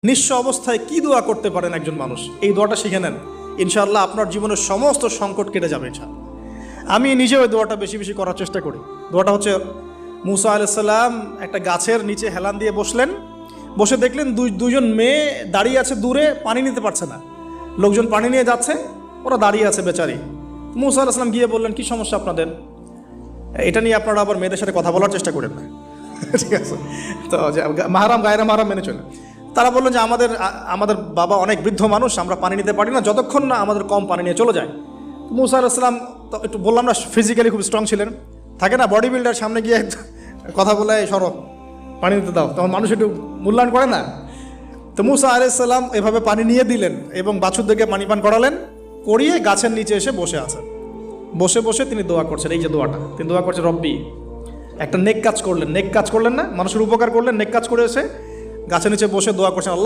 নিঃস্ব অবস্থায় কি দোয়া করতে পারেন একজন মানুষ, এই দোয়াটা শিখে নেন, ইনশাআল্লাহ আপনার জীবনের সমস্ত সংকট কেটে যাবে ইনশাআল্লাহ। আমি নিজেও ওই দোয়াটা বেশি বেশি করার চেষ্টা করি। দোয়াটা হচ্ছে, মুসা আলাইহিস সালাম একটা গাছের নিচে হেলান দিয়ে বসলেন, বসে দেখলেন দুইজন মেয়ে দাঁড়িয়ে আছে দূরে, পানি নিতে পারছে না, লোকজন পানি নিয়ে যাচ্ছে, ওরা দাঁড়িয়ে আছে বেচারি। মুসা আলাইহিস সালাম গিয়ে বললেন, কি সমস্যা আপনাদের? এটা নিয়ে আপনারা আবার মেয়েদের সাথে কথা বলার চেষ্টা করেন না, ঠিক আছে? তো মাহারাম গায়রা মাহারাম মেনে চলে। তারা বললেন যে আমাদের বাবা অনেক বৃদ্ধ মানুষ, আমরা পানি নিতে পারি না যতক্ষণ না আমাদের কম পানি নিয়ে চলে যায়। মুসা আলাইহিস সালাম তো একটু বললাম না, ফিজিক্যালি খুব স্ট্রং ছিলেন, থাকে না বডি বিল্ডার, সামনে গিয়ে কথা বলে সরো পানি নিতে দাও, তখন মানুষ একটু মূল্যায়ন করে না। তো মুসা আলাইহিস সালাম এভাবে পানি নিয়ে দিলেন এবং বাছুরদেরকে পানি পান করালেন, করিয়ে গাছের নিচে এসে বসে আছেন। বসে বসে তিনি দোয়া করছেন, এই যে দোয়াটা তিনি দোয়া করছেন, রব্বি, একটা নেক কাজ করলেন, নেক কাজ করলেন না, মানুষের উপকার করলেন, নেক কাজ করে এসে গাছের নিচে বসে দোয়া করছেন, আল্লাহ